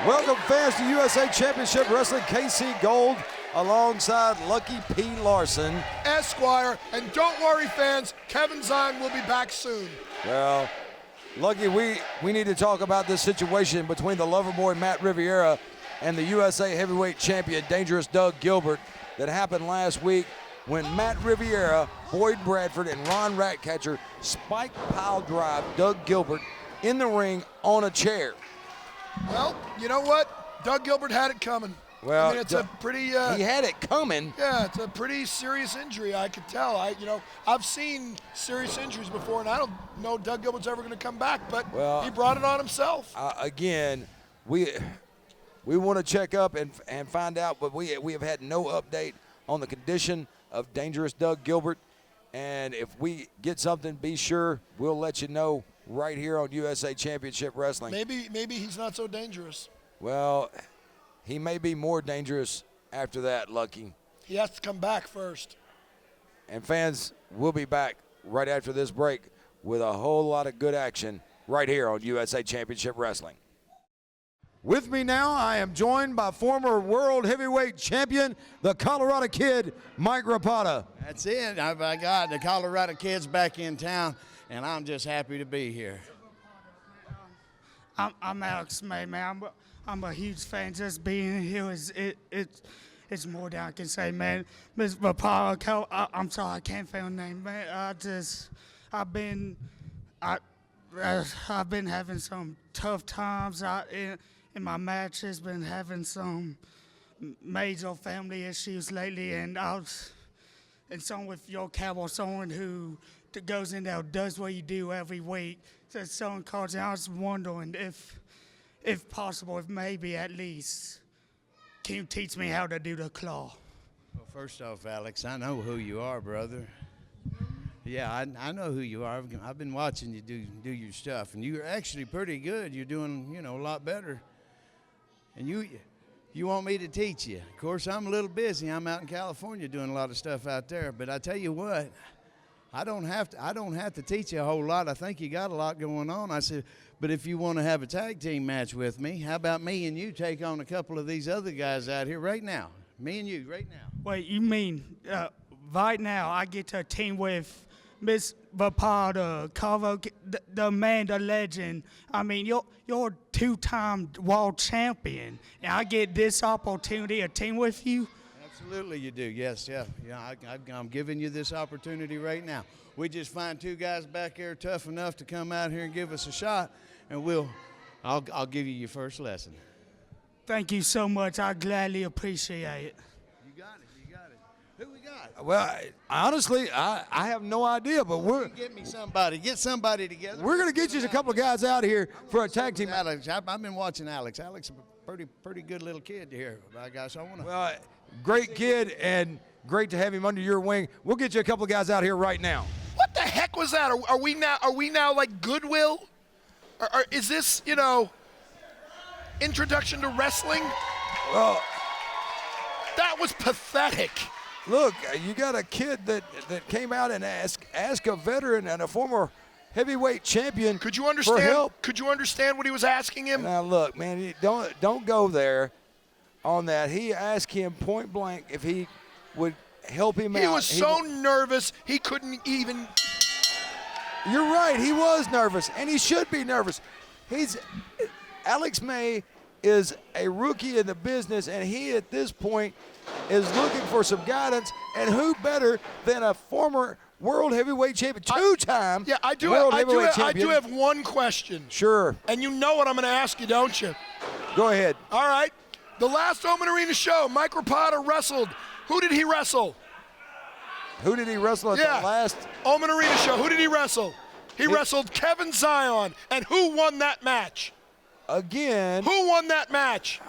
Welcome fans to USA Championship Wrestling. KC Gold alongside Lucky P. Larson. Esquire, and don't worry fans, Kevin Zion will be back soon. Well, Lucky, we need to talk about this situation between the lover boy Matt Riviera and the USA Heavyweight Champion Dangerous Doug Gilbert that happened last week when Matt Riviera, Boyd Bradford, and Ron Ratcatcher spike pile drive Doug Gilbert in the ring on a chair. Well, you know what? Doug Gilbert had it coming. Well, I mean, it's a pretty. He had it coming. Yeah, it's a pretty serious injury. I could tell. I've seen serious injuries before, and I don't know Doug Gilbert's ever going to come back. But he brought it on himself. Again, we want to check up and find out, but we have had no update on the condition of Dangerous Doug Gilbert. And if we get something, be sure we'll let you know right here on USA Championship Wrestling. Maybe he's not so dangerous. Well, he may be more dangerous after that, Lucky. He has to come back first. And fans, we'll be back right after this break with a whole lot of good action right here on USA Championship Wrestling. With me now, I am joined by former World Heavyweight Champion, the Colorado Kid, Mike Rapada. That's it. I got the Colorado Kid's back in town, and I'm just happy to be here. I'm Alex May, man. I'm a huge fan. Just being here it's more than I can say, man. Miss Rapada, I'm sorry, I can't find her name, man. I've been having some tough times in my matches. Been having some major family issues lately, and some with your cowboy, someone who goes in there, does what you do every week. So selling cards, and I was wondering if possible, if maybe at least, can you teach me how to do the claw? Well, first off, Alex, I know who you are, brother. Yeah, I know who you are. I've been watching you do your stuff, and you're actually pretty good. You're doing, a lot better. And you want me to teach you. Of course, I'm a little busy. I'm out in California doing a lot of stuff out there. But I tell you what, I don't have to teach you a whole lot. I think you got a lot going on. I said, but if you want to have a tag team match with me, how about me and you take on a couple of these other guys out here right now? Me and you right now. Wait, you mean right now I get to team with Miss Rapada, Carvo, the man, the legend. I mean, you're a two-time world champion, and I get this opportunity to team with you? Absolutely you do, yes, yeah. I'm giving you this opportunity right now. We just find two guys back there tough enough to come out here and give us a shot, and I'll give you your first lesson. Thank you so much. I gladly appreciate it. You got it. Who we got? Well, honestly, I have no idea, but Get somebody together. we're going to get you a couple of guys out here for a tag team. Alex, I've been watching Alex. Alex is a pretty good little kid here, guys. Well, great kid, and great to have him under your wing. We'll get you a couple of guys out here right now. What the heck was that? Are we now like Goodwill? Or is this, introduction to wrestling? Well, that was pathetic. look, you got a kid that came out and asked a veteran and a former heavyweight champion Could you understand? for help. Could you understand what he was asking him? Now, look, man, don't go there on that. He asked him point blank if he would help him out. He was so nervous he couldn't even. You're right. He was nervous, and he should be nervous. Alex May is a rookie in the business, and he at this point is looking for some guidance. And who better than a former world heavyweight champion, two-time world heavyweight champion? I do have one question. Sure. And you know what I'm going to ask you, don't you? Go ahead. All right. The last Omen Arena show, Mike Rapada wrestled. Who did he wrestle? Who did he wrestle at the last? Omen Arena show. Who did he wrestle? He wrestled Kevin Zion. And who won that match? Again. Who won that match?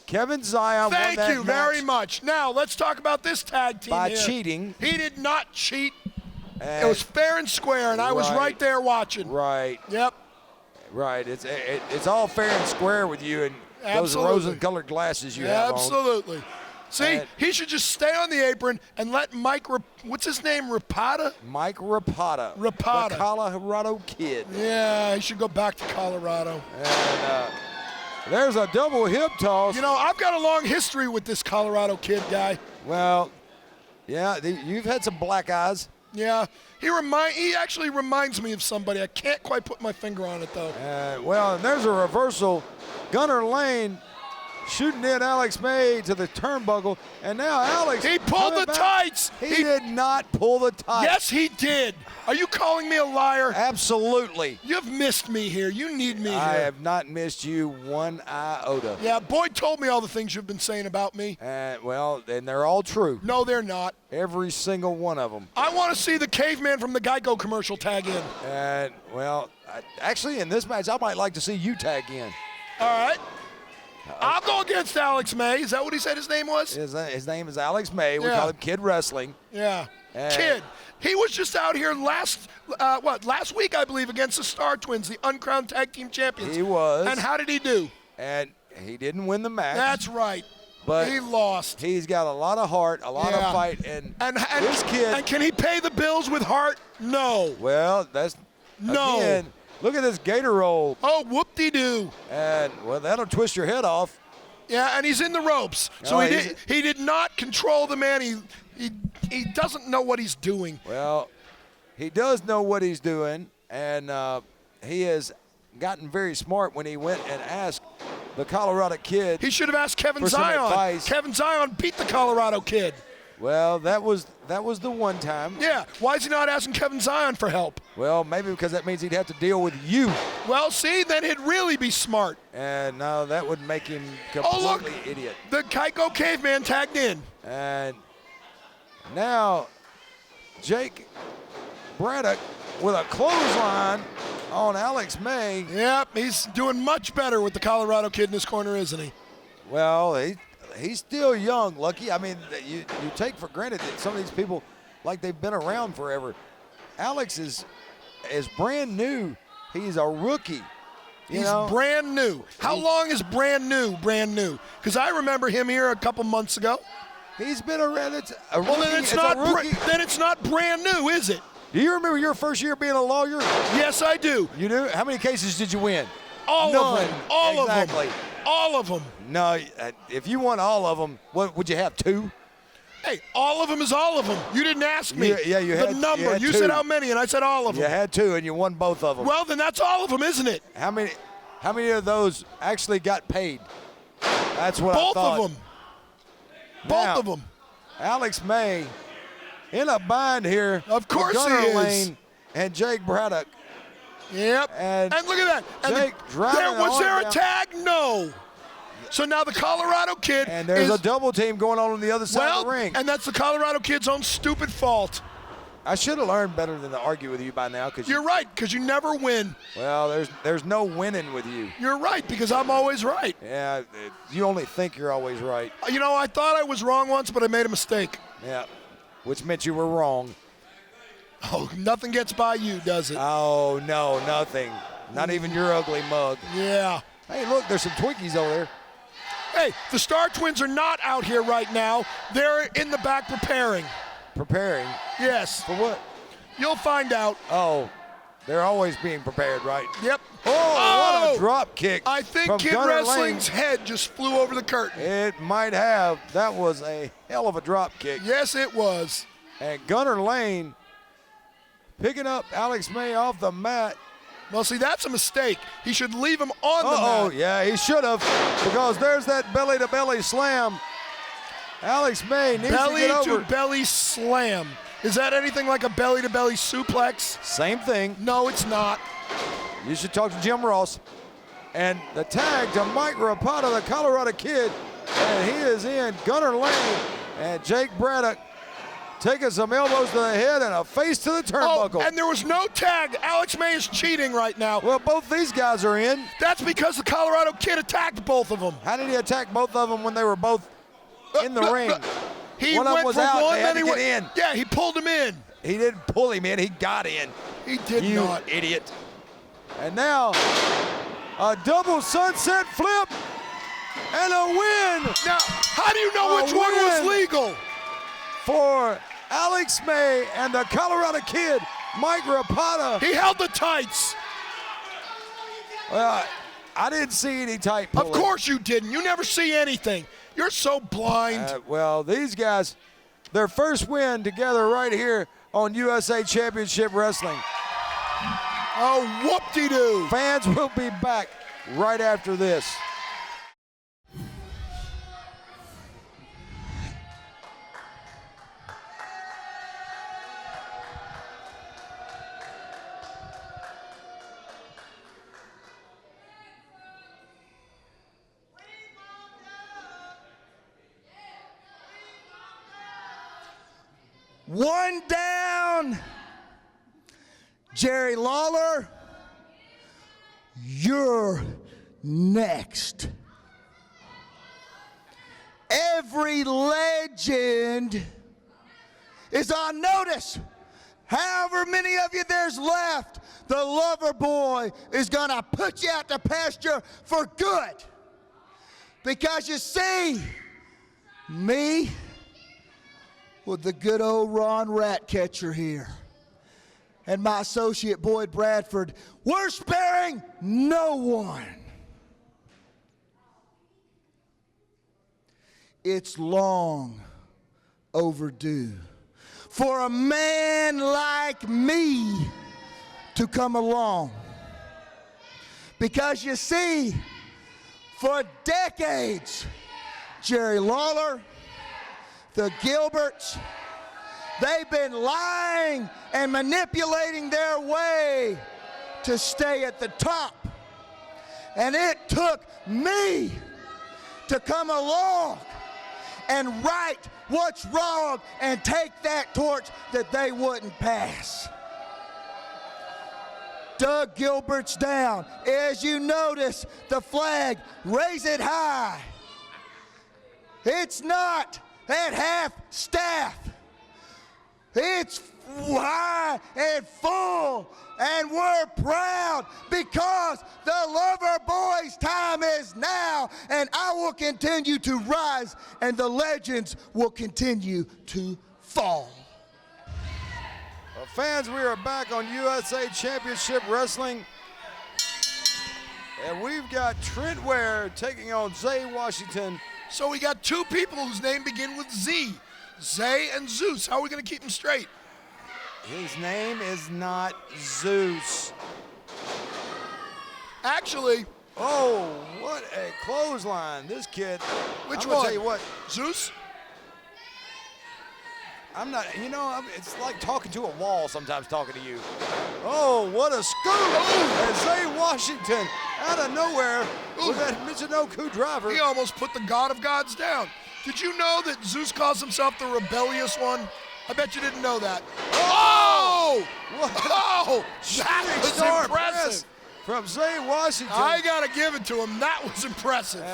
Kevin Zion won that Thank you match very much. Now, let's talk about this tag team by here. cheating. He did not cheat. It was fair and square, and I was right there watching. Right. Yep. Right. It's all fair and square with you and those rose-colored glasses you have on. Absolutely. See, he should just stay on the apron and let Mike, what's his name, Rapada? Mike Rapada. Rapada. The Colorado Kid. Yeah, he should go back to Colorado. And There's a double hip toss. You know, I've got a long history with this Colorado kid guy. Well, yeah, you've had some black eyes. Yeah, he actually reminds me of somebody. I can't quite put my finger on it, though. Well, and there's a reversal. Gunner Lane shooting in Alex May to the turnbuckle, and now Alex. He pulled the tights. He did not pull the tights. Yes, he did. Are you calling me a liar? Absolutely. You've missed me here. You need me here. I have not missed you one iota. Yeah, Boyd told me all the things you've been saying about me. Well, and they're all true. No, they're not. Every single one of them. I want to see the caveman from the Geico commercial tag in. Well, actually, in this match, I might like to see you tag in. All right. I'll go against Alex May. Is that what he said his name was? His name is Alex May. We call him Kid Wrestling. Yeah. Kid. He was just out here last week, I believe, against the Star Twins, the uncrowned tag team champions. He was. And how did he do? And he didn't win the match. That's right. But he lost. He's got a lot of heart, a lot of fight, and this kid. And can he pay the bills with heart? No. Well, that's no. Again, look at this gator roll. Oh, whoop-de-doo. And well, that'll twist your head off. Yeah, and he's in the ropes. So he did not control the man. He doesn't know what he's doing. Well, he does know what he's doing, and he has gotten very smart when he went and asked the Colorado kid. He should have asked Kevin for Zion. some advice. Kevin Zion beat the Colorado kid. Well, that was the one time. Yeah. Why is he not asking Kevin Zion for help? Well, maybe because that means he'd have to deal with you. Well, see, then he'd really be smart. And no, that would make him completely idiot. The Geico caveman tagged in. And now Jake Braddock with a clothesline on Alex May. Yep, he's doing much better with the Colorado kid in his corner, isn't he? Well, he's still young, Lucky. I mean, you take for granted that some of these people, like they've been around forever. Alex is brand new. He's a rookie. He's brand new. How long is brand new? Brand new? Because I remember him here a couple months ago. He's been around. It's a rookie. Well, then it's not brand new, is it? Do you remember your first year being a lawyer? Yes, I do. You do? How many cases did you win? All of them. All exactly. of them. All of them. No, if you won all of them, what would you have, 2? Hey, all of them is all of them. You didn't ask me you had the number. You 2. said how many, and I said all of them. You had 2, and you won both of them. Well, then that's all of them, isn't it? How many of those actually got paid? That's what both I thought. Both of them. Both of them. Alex May in a bind here. Of course Gunner he is. Lane and Jake Braddock. Yep. And look at that. Jake was there a tag? No. So now the Colorado kid and there's a double team going on the other side of the ring. And that's the Colorado kid's own stupid fault. I should have learned better than to argue with you by now. You're right, because you never win. Well, there's no winning with you. You're right, because I'm always right. Yeah, you only think you're always right. You know, I thought I was wrong once, but I made a mistake. Yeah, which meant you were wrong. Oh, nothing gets by you, does it? Oh, no, nothing. Not even your ugly mug. Yeah. Hey, look, there's some Twinkies over there. Hey, the Star Twins are not out here right now. They're in the back preparing. Preparing? Yes. For what? You'll find out. Oh, they're always being prepared, right? Yep. Oh, what a drop kick. I think from Kid Gunner Wrestling's Lane. head just flew over the curtain. It might have. That was a hell of a drop kick. Yes, it was. And Gunner Lane picking up Alex May off the mat. Well, see, that's a mistake. He should leave him on the Oh, mat. yeah, he should have, because there's that belly-to-belly slam. Alex May needs to get over. Belly-to-belly slam. Is that anything like a belly-to-belly suplex? Same thing. No, it's not. You should talk to Jim Ross. And the tag to Mike Rapada, the Colorado kid, and he is in. Gunner Lane and Jake Braddock taking some elbows to the head and a face to the turnbuckle. Oh, and there was no tag. Alex May is cheating right now. Well, both these guys are in. That's because the Colorado kid attacked both of them. How did he attack both of them when they were both in the ring? He one of them went was for out, one, they had then to he get went in. Yeah, he pulled him in. He didn't pull him in, he got in. He did you not. Idiot. And now, a double sunset flip and a win. Now, how do you know which one was legal? For Alex May and the Colorado kid, Mike Rapada. He held the tights. Well, I didn't see any tight pulling. Of course you didn't. You never see anything. You're so blind. Well, these guys, their first win together right here on USA Championship Wrestling. Oh, whoop-de-doo. Fans will be back right after this. One down. Jerry Lawler, you're next. Every legend is on notice. However many of you there's left, the Lover Boy is gonna put you out to pasture for good. Because you see, me with the good old Ron Ratcatcher here, and my associate Boyd Bradford, we're sparing no one. It's long overdue for a man like me to come along. Because you see, for decades, Jerry Lawler, the Gilberts, they've been lying and manipulating their way to stay at the top. And it took me to come along and right what's wrong and take that torch that they wouldn't pass. Doug Gilbert's down. As you notice, the flag, raise it high. It's not at half staff. It's high and full, and we're proud because the Lover Boy's time is now, and I will continue to rise, and the legends will continue to fall. Well, fans, we are back on USA Championship Wrestling, and we've got Trent Ware taking on Zay Washington. So we got two people whose name begin with Z. Zay and Zeus. How are we going to keep them straight? His name is not Zeus. Actually. Oh, what a clothesline. This kid. Which I'm one? I'll tell you what. Zeus? I'm not, it's like talking to a wall sometimes talking to you. Oh, what a scoop. And Zay Washington out of nowhere with that Michinoku driver. He almost put the God of Gods down. Did you know that Zeus calls himself the rebellious one? I bet you didn't know that. Oh! Oh! That was impressive. From Zay Washington. I got to give it to him. That was impressive.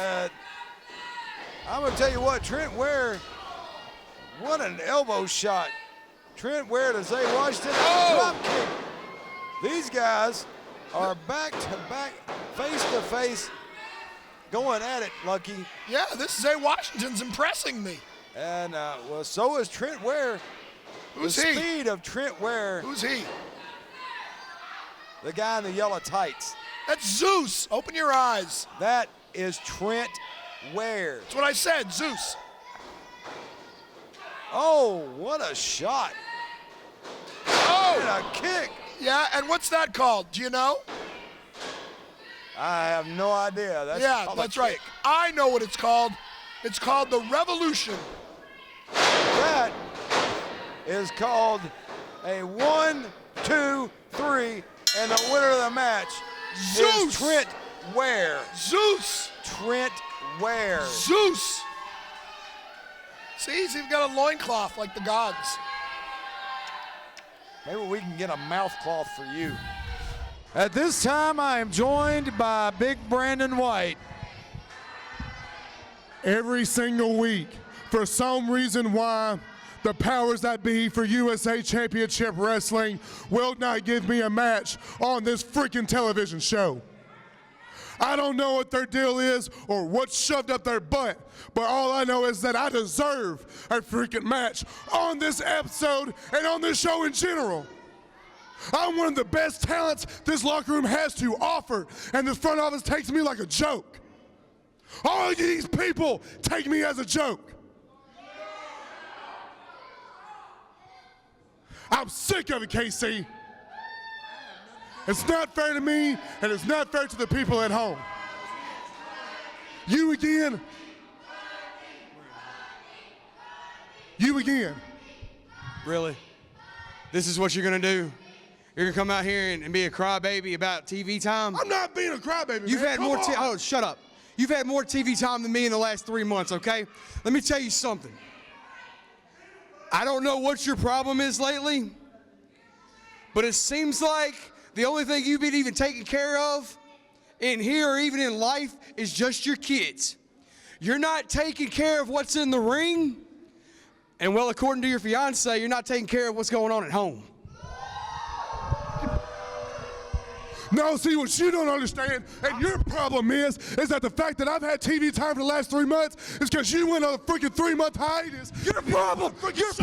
I'm going to tell you what, Trent Ware, what an elbow shot. Trent Ware to Zay Washington. Oh! Drop kick. These guys are back to back, face to face, going at it, Lucky. Yeah, this Zay Washington's impressing me. And, well, so is Trent Ware. Who's the he? Speed of Trent Ware. Who's he? The guy in the yellow tights. That's Zeus. Open your eyes. That is Trent Ware. That's what I said, Zeus. Oh, what a shot. Oh! And a kick. Yeah, and what's that called? Do you know? I have no idea. That's right. I know what it's called. It's called the Revolution. That is called a 1, 2, 3, and the winner of the match Zeus. is Trent Ware. Zeus. Trent Ware. Zeus. See, he's even got a loincloth like the gods. Maybe we can get a mouth cloth for you. At this time, I am joined by Big Brandon White. Every single week, for some reason why the powers that be for USA Championship Wrestling will not give me a match on this freaking television show. I don't know what their deal is or what's shoved up their butt, but all I know is that I deserve a freaking match on this episode and on this show in general. I'm one of the best talents this locker room has to offer, and this front office takes me like a joke. All of these people take me as a joke. I'm sick of it, KC. It's not fair to me, and it's not fair to the people at home. You again. You again. Really? This is what you're gonna do? You're gonna come out here and be a crybaby about TV time? I'm not being a crybaby, You've man. had more Come on. oh, shut up. You've had more TV time than me in the last 3 months, okay? Let me tell you something. I don't know what your problem is lately, but it seems like the only thing you've been even taking care of in here or even in life is just your kids. You're not taking care of what's in the ring, and well, according to your fiance, you're not taking care of what's going on at home. No, see, what you don't understand, and your problem is that the fact that I've had TV time for the last 3 months is because you went on a freaking 3-month hiatus. Your problem is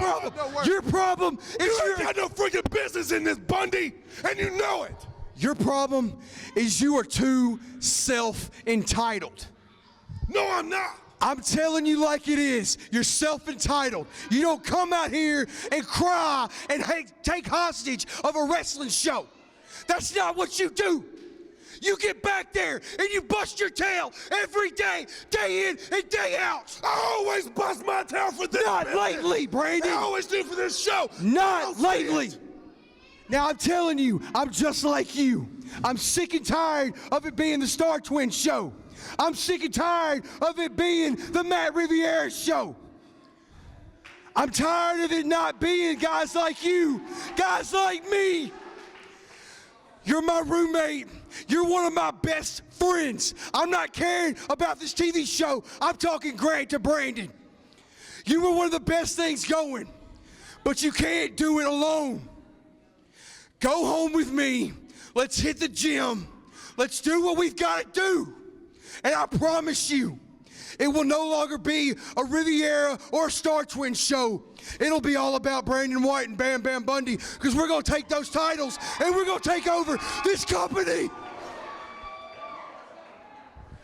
You ain't got no freaking business in this, Bundy, and you know it. Your problem is you are too self-entitled. No, I'm not. I'm telling you like it is. You're self-entitled. You don't come out here and cry and take hostage of a wrestling show. That's not what you do. You get back there and you bust your tail every day, day in and day out. I always bust my tail for this. Not lately, Brandon. I always do for this show. Not lately. Now I'm telling you, I'm just like you. I'm sick and tired of it being the Star Twins show. I'm sick and tired of it being the Matt Riviera show. I'm tired of it not being guys like you, guys like me. You're my roommate. You're one of my best friends. I'm not caring about this TV show. I'm talking Grant to Brandon. You were one of the best things going, but you can't do it alone. Go home with me. Let's hit the gym. Let's do what we've got to do. And I promise you, it will no longer be a Riviera or a Star Twins show. It'll be all about Brandon White and Bam Bam Bundy, because we're going to take those titles and we're going to take over this company.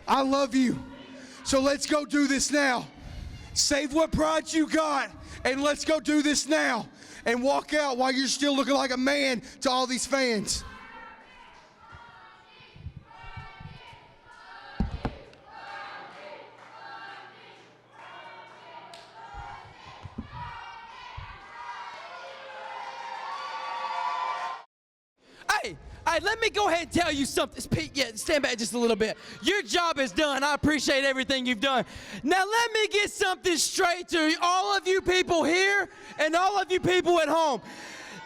I love you. So let's go do this now. Save what pride you got and let's go do this now. And walk out while you're still looking like a man to all these fans. Hey, let me go ahead and tell you something. Pete, yeah, stand back just a little bit. Your job is done. I appreciate everything you've done. Now let me get something straight to all of you people here and all of you people at home.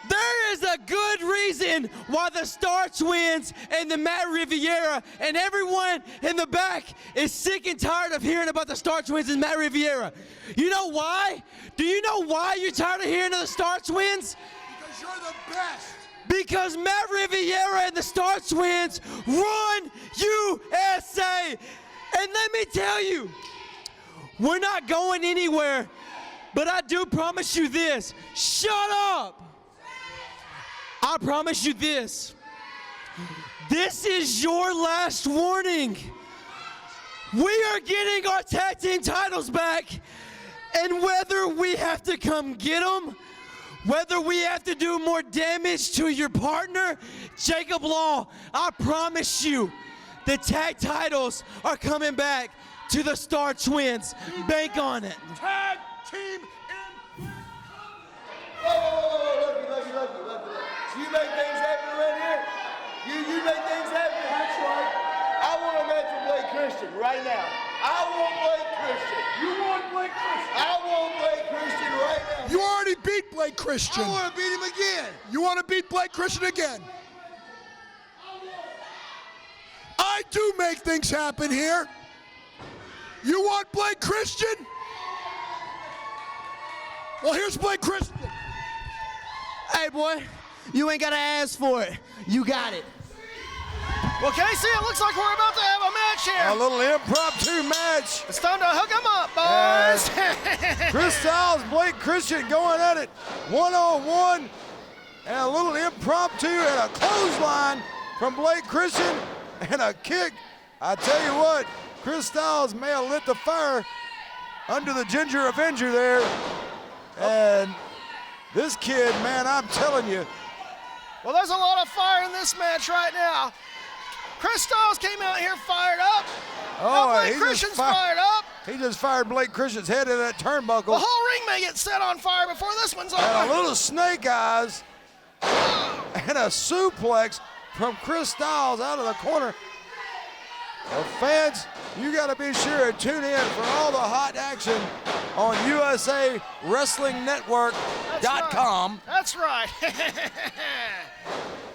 There is a good reason why the Star Twins and the Matt Riviera and everyone in the back is sick and tired of hearing about the Star Twins and Matt Riviera. You know why? Do you know why you're tired of hearing of the Star Twins? Because you're the best. Because Matt Riviera and the Star Twins run USA. And let me tell you, we're not going anywhere, but I do promise you this. Shut up. I promise you this. This is your last warning. We are getting our tag team titles back, and whether we have to come get them, whether we have to do more damage to your partner, Jacob Law, I promise you, the tag titles are coming back to the Star Twins. Bank on it. Tag team in. Oh, lucky. So you make things happen right here? You make things happen? That's right. I want a match with Blake Christian right now. I want Blake Christian. You want Blake Christian? I want Blake Christian right now. You already beat Blake Christian. I want to beat him again. You want to beat Blake Christian again? I do make things happen here. You want Blake Christian? Well, here's Blake Christian. Hey, boy, you ain't got to ask for it. You got it. Well, Casey, it looks like we're about to have a match here. A little impromptu match. It's time to hook them up, boys. Chris Styles, Blake Christian going at it one-on-one. and a little impromptu and a clothesline from Blake Christian and a kick. I tell you what, Chris Styles may have lit the fire under the Ginger Avenger there. And this kid, man, I'm telling you. Well, there's a lot of fire in this match right now. Chris Styles came out here fired up. Now Blake Christian's fired up. He just fired Blake Christian's head into that turnbuckle. The whole ring may get set on fire before this one's over. And a little snake eyes and a suplex from Chris Styles out of the corner. Well, fans, you got to be sure to tune in for all the hot action on USAWrestlingNetwork.com. That's right.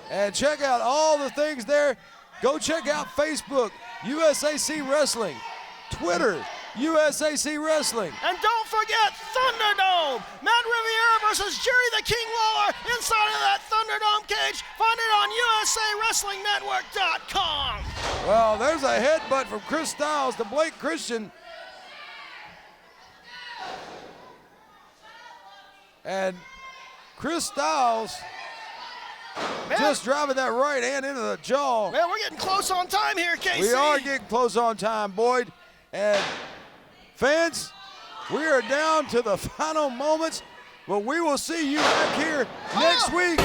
And check out all the things there. Go check out Facebook, USAC Wrestling, Twitter, USAC Wrestling. And don't forget Thunderdome. Matt Riviera versus Jerry the King Lawler inside of that Thunderdome cage. Find it on USAWrestlingNetwork.com. Well, there's a headbutt from Chris Styles to Blake Christian. And Chris Styles just driving that right hand into the jaw. Man, we're getting close on time here, Casey. We are getting close on time, Boyd. And fans, we are down to the final moments, but we will see you back here next week.